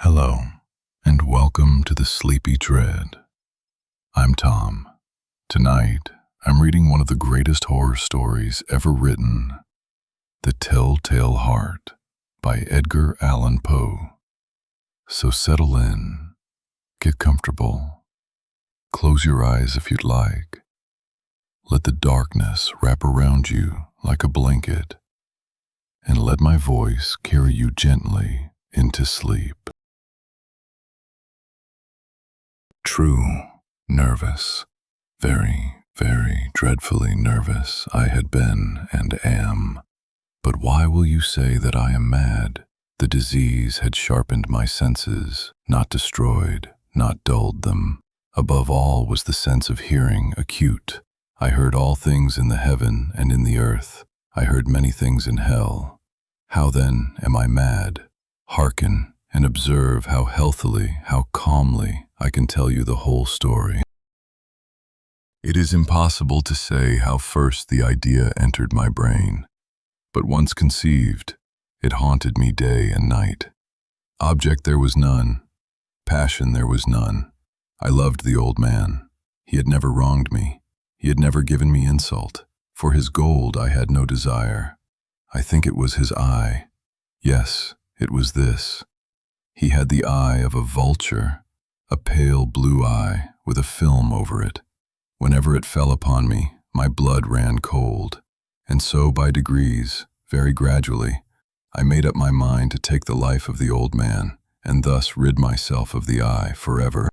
Hello, and welcome to the Sleepy Dread. I'm Tom. Tonight, I'm reading one of the greatest horror stories ever written, The Telltale Heart by Edgar Allan Poe. So settle in, get comfortable, close your eyes if you'd like. Let the darkness wrap around you like a blanket, and let my voice carry you gently into sleep. True, nervous, very, very dreadfully nervous I had been and am. But why will you say that I am mad? The disease had sharpened my senses, not destroyed, not dulled them. Above all was the sense of hearing acute. I heard all things in the heaven and in the earth. I heard many things in hell. How then am I mad? Hearken and observe how healthily, how calmly I can tell you the whole story. It is impossible to say how first the idea entered my brain, but once conceived, it haunted me day and night. Object there was none, passion there was none. I loved the old man. He had never wronged me. He had never given me insult. For his gold I had no desire. I think it was his eye. Yes, it was this. He had the eye of a vulture, a pale blue eye with a film over it. Whenever it fell upon me, my blood ran cold. And so by degrees, very gradually, I made up my mind to take the life of the old man and thus rid myself of the eye forever.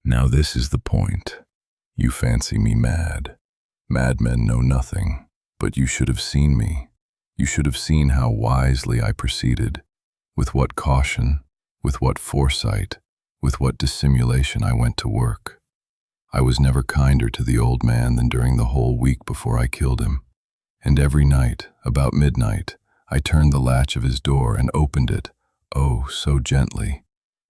Now this is the point. You fancy me mad. Madmen know nothing, but you should have seen me. You should have seen how wisely I proceeded, with what caution, with what foresight, with what dissimulation I went to work. I was never kinder to the old man than during the whole week before I killed him. And every night, about midnight, I turned the latch of his door and opened it, oh, so gently.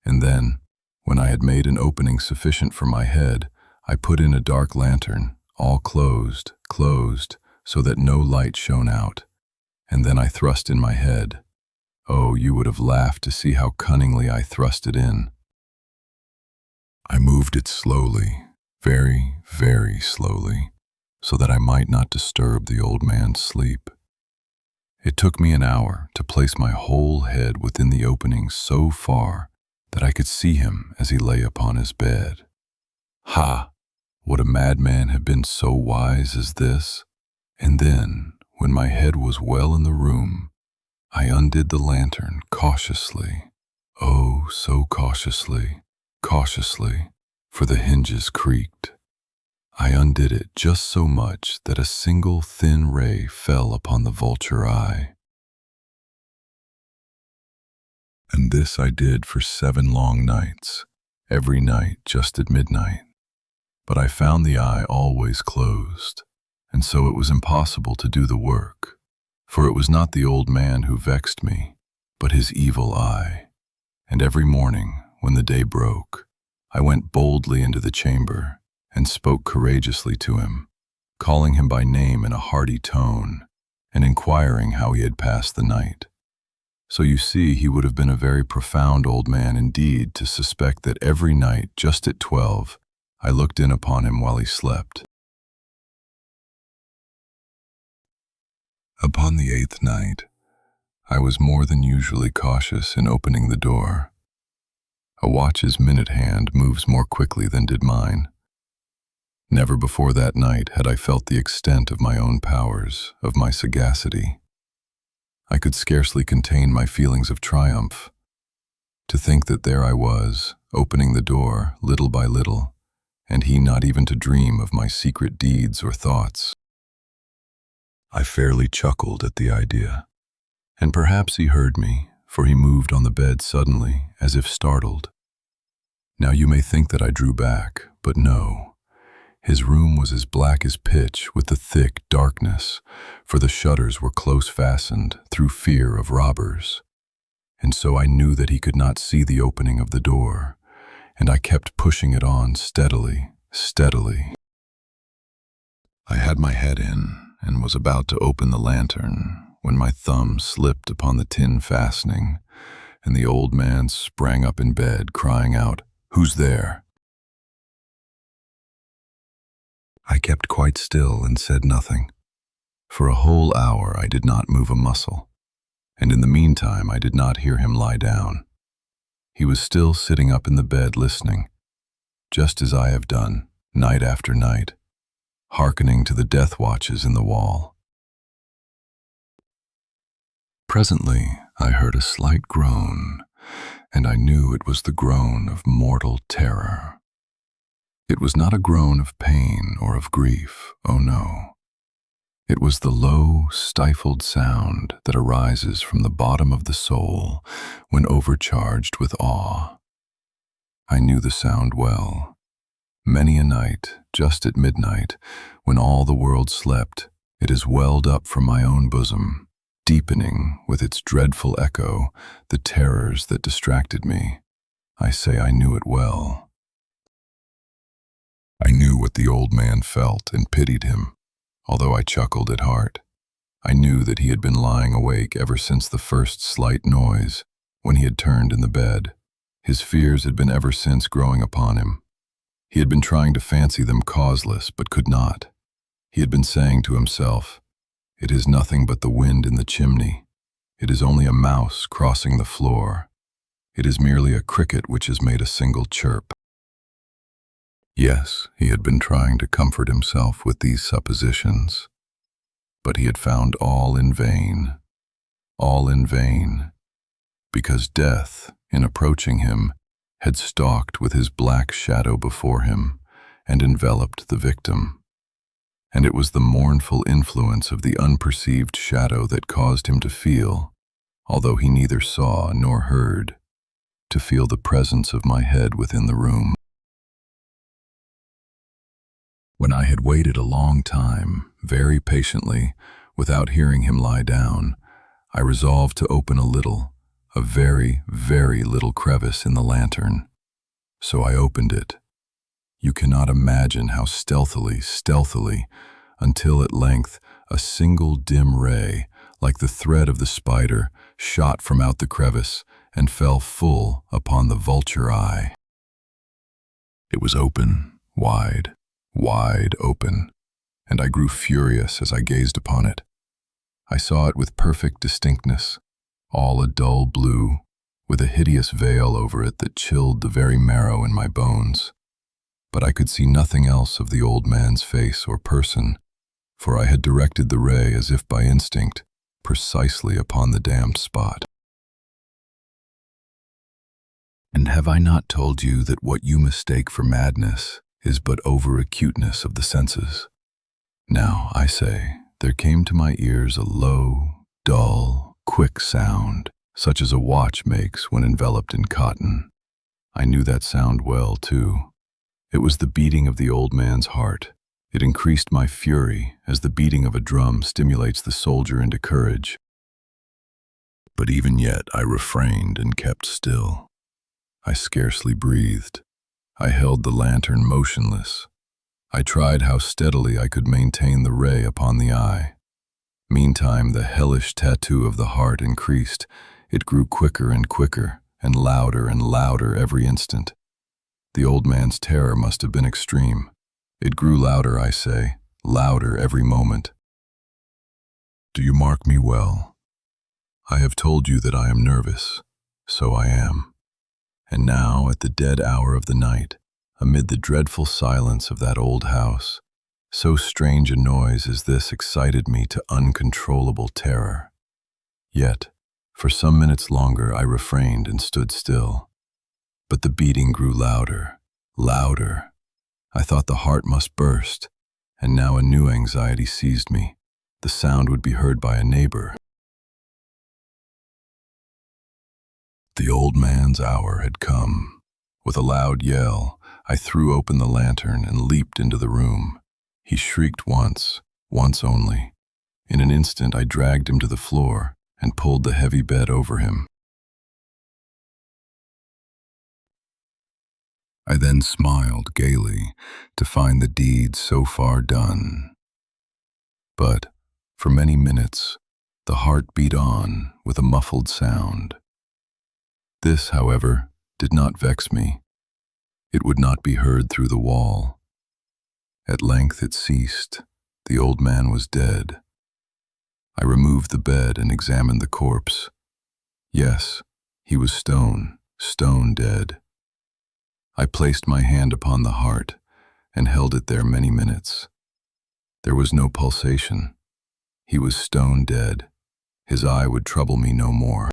And then, when I had made an opening sufficient for my head, I put in a dark lantern, all closed, so that no light shone out. And then I thrust in my head. Oh, you would have laughed to see how cunningly I thrust it in. I moved it slowly, very, very slowly, so that I might not disturb the old man's sleep. It took me an hour to place my whole head within the opening so far that I could see him as he lay upon his bed. Ha! Would a madman have been so wise as this? And then, when my head was well in the room, I undid the lantern cautiously, oh, so cautiously, for the hinges creaked. I undid it just so much that a single thin ray fell upon the vulture eye. And this I did for 7 long nights, every night just at midnight. But I found the eye always closed, and so it was impossible to do the work, for it was not the old man who vexed me, but his evil eye. And every morning, when the day broke, I went boldly into the chamber and spoke courageously to him, calling him by name in a hearty tone, and inquiring how he had passed the night. So you see, he would have been a very profound old man indeed to suspect that every night, just at 12, I looked in upon him while he slept. Upon the 8th night, I was more than usually cautious in opening the door. A watch's minute hand moves more quickly than did mine. Never before that night had I felt the extent of my own powers, of my sagacity. I could scarcely contain my feelings of triumph. To think that there I was, opening the door little by little, and he not even to dream of my secret deeds or thoughts. I fairly chuckled at the idea, and perhaps he heard me, for he moved on the bed suddenly, as if startled. Now you may think that I drew back, but no. His room was as black as pitch with the thick darkness, for the shutters were close fastened through fear of robbers. And so I knew that he could not see the opening of the door, and I kept pushing it on steadily. I had my head in and was about to open the lantern when my thumb slipped upon the tin fastening, and the old man sprang up in bed, crying out, "Who's there?" I kept quite still and said nothing. For a whole hour I did not move a muscle, and in the meantime I did not hear him lie down. He was still sitting up in the bed listening, just as I have done, night after night, hearkening to the death watches in the wall. Presently I heard a slight groan, and I knew it was the groan of mortal terror. It was not a groan of pain or of grief, oh no. It was the low, stifled sound that arises from the bottom of the soul when overcharged with awe. I knew the sound well. Many a night, just at midnight, when all the world slept, it has welled up from my own bosom, deepening with its dreadful echo the terrors that distracted me. I say I knew it well. I knew what the old man felt and pitied him, although I chuckled at heart. I knew that he had been lying awake ever since the first slight noise, when he had turned in the bed. His fears had been ever since growing upon him. He had been trying to fancy them causeless, but could not. He had been saying to himself, "It is nothing but the wind in the chimney. It is only a mouse crossing the floor. It is merely a cricket which has made a single chirp." Yes, he had been trying to comfort himself with these suppositions, but he had found all in vain, because death, in approaching him, had stalked with his black shadow before him and enveloped the victim. And it was the mournful influence of the unperceived shadow that caused him to feel, although he neither saw nor heard, to feel the presence of my head within the room. When I had waited a long time, very patiently, without hearing him lie down, I resolved to open a very, very little crevice in the lantern. So I opened it. You cannot imagine how stealthily, until at length a single dim ray, like the thread of the spider, shot from out the crevice and fell full upon the Vulture Eye. It was open, wide open, and I grew furious as I gazed upon it. I saw it with perfect distinctness, all a dull blue, with a hideous veil over it that chilled the very marrow in my bones. But I could see nothing else of the old man's face or person, for I had directed the ray as if by instinct, precisely upon the damned spot. And have I not told you that what you mistake for madness is but over-acuteness of the senses? Now, I say, there came to my ears a low, dull, quick sound, such as a watch makes when enveloped in cotton. I knew that sound well, too. It was the beating of the old man's heart. It increased my fury, as the beating of a drum stimulates the soldier into courage. But even yet I refrained and kept still. I scarcely breathed. I held the lantern motionless. I tried how steadily I could maintain the ray upon the eye. Meantime, the hellish tattoo of the heart increased. It grew quicker and quicker, and louder every instant. The old man's terror must have been extreme. It grew louder, I say, louder every moment. Do you mark me well? I have told you that I am nervous. So I am. And now, at the dead hour of the night, amid the dreadful silence of that old house, so strange a noise as this excited me to uncontrollable terror. Yet, for some minutes longer I refrained and stood still. But the beating grew louder. I thought the heart must burst, and now a new anxiety seized me. The sound would be heard by a neighbor. The old man's hour had come. With a loud yell, I threw open the lantern and leaped into the room. He shrieked once only. In an instant I dragged him to the floor and pulled the heavy bed over him. I then smiled gaily to find the deed so far done. But, for many minutes, The heart beat on with a muffled sound. This, however, did not vex me. It would not be heard through the wall. At length it ceased. The old man was dead. I removed the bed and examined the corpse. Yes, he was stone dead. I placed my hand upon the heart and held it there many minutes. There was no pulsation. He was stone dead. His eye would trouble me no more.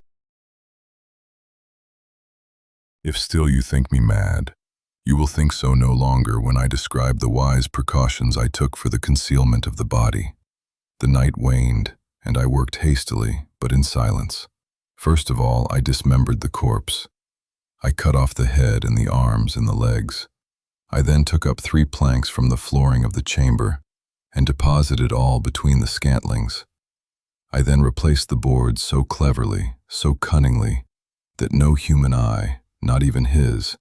If still you think me mad, you will think so no longer when I describe the wise precautions I took for the concealment of the body. The night waned, and I worked hastily, but in silence. First of all, I dismembered the corpse. I cut off the head and the arms and the legs. I then took up 3 planks from the flooring of the chamber and deposited all between the scantlings. I then replaced the boards so cleverly, so cunningly, that no human eye, not even his,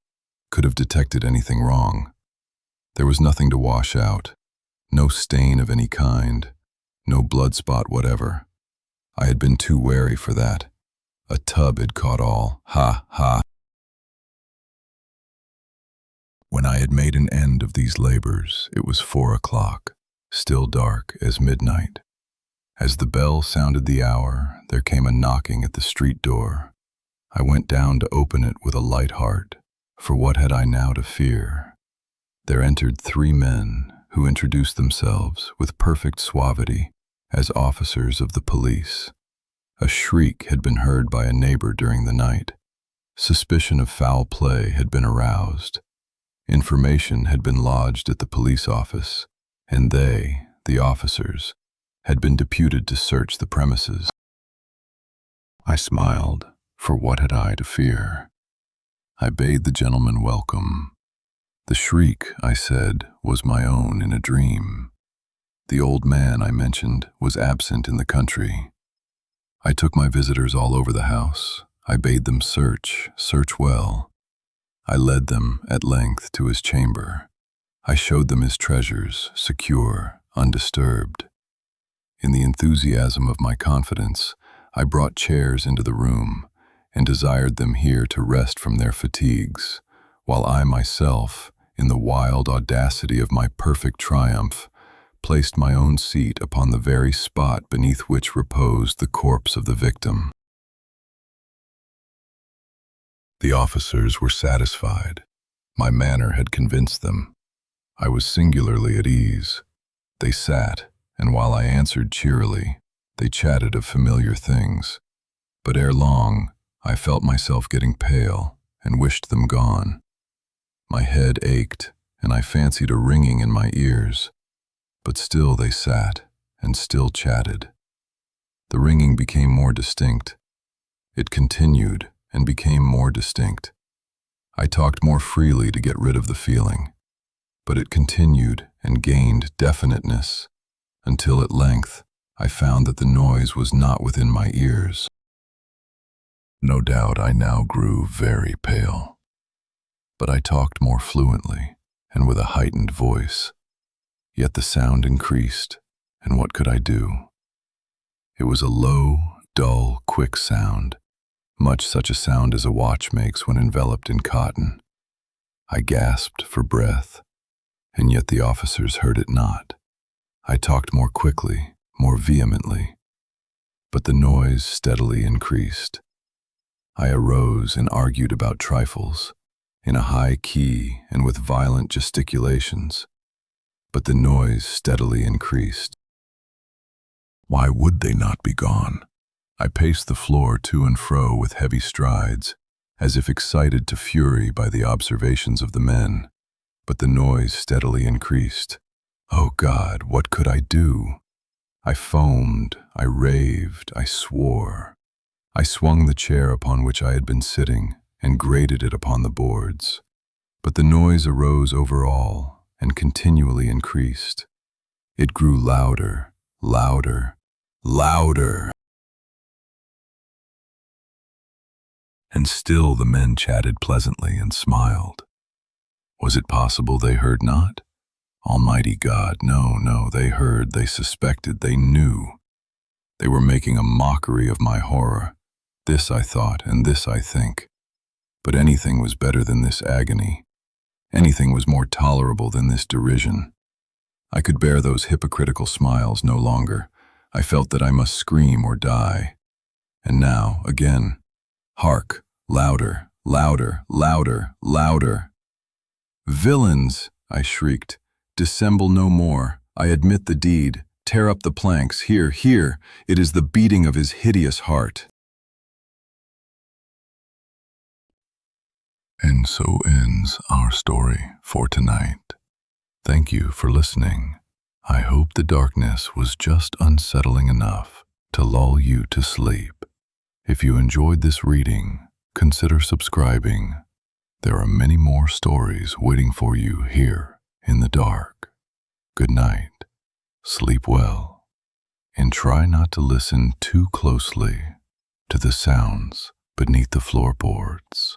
could have detected anything wrong. There was nothing to wash out, no stain of any kind, no blood spot whatever. I had been too wary for that. A tub had caught all. Ha, ha. When I had made an end of these labors, it was 4 o'clock, still dark as midnight. As the bell sounded the hour, there came a knocking at the street door. I went down to open it with a light heart, for what had I now to fear? There entered 3 men who introduced themselves with perfect suavity as officers of the police. A shriek had been heard by a neighbor during the night. Suspicion of foul play had been aroused. Information had been lodged at the police office, and they, the officers, had been deputed to search the premises. I smiled, for what had I to fear? I bade the gentleman welcome. The shriek, I said, was my own in a dream. The old man, I mentioned, was absent in the country. I took my visitors all over the house. I bade them search well. I led them, at length, to his chamber. I showed them his treasures, secure, undisturbed. In the enthusiasm of my confidence, I brought chairs into the room and desired them here to rest from their fatigues, while I myself, in the wild audacity of my perfect triumph, placed my own seat upon the very spot beneath which reposed the corpse of the victim. The officers were satisfied. My manner had convinced them. I was singularly at ease. They sat, and while I answered cheerily, they chatted of familiar things. But ere long, I felt myself getting pale and wished them gone. My head ached, and I fancied a ringing in my ears. But still they sat, and still chatted. The ringing became more distinct. It continued and became more distinct. I talked more freely to get rid of the feeling, but it continued and gained definiteness, until at length I found that the noise was not within my ears. No doubt I now grew very pale, but I talked more fluently and with a heightened voice. Yet the sound increased, and what could I do? It was a low, dull, quick sound, much such a sound as a watch makes when enveloped in cotton. I gasped for breath, and yet the officers heard it not. I talked more quickly, more vehemently, but the noise steadily increased. I arose and argued about trifles, in a high key and with violent gesticulations, but the noise steadily increased. Why would they not be gone? I paced the floor to and fro with heavy strides, as if excited to fury by the observations of the men, but the noise steadily increased. Oh God, what could I do? I foamed, I raved, I swore. I swung the chair upon which I had been sitting and grated it upon the boards, but the noise arose over all and continually increased. It grew louder, louder, louder. And still the men chatted pleasantly and smiled. Was it possible they heard not? Almighty God, no, they heard, they suspected, they knew. They were making a mockery of my horror. This I thought, and this I think. But anything was better than this agony. Anything was more tolerable than this derision. I could bear those hypocritical smiles no longer. I felt that I must scream or die. And now, again, hark, louder, louder, louder, louder. "Villains!" I shrieked. "Dissemble no more. I admit the deed. Tear up the planks. Here, here. It is the beating of his hideous heart." And so ends our story for tonight. Thank you for listening. I hope the darkness was just unsettling enough to lull you to sleep. If you enjoyed this reading, consider subscribing. There are many more stories waiting for you here in the dark. Good night, sleep well, and try not to listen too closely to the sounds beneath the floorboards.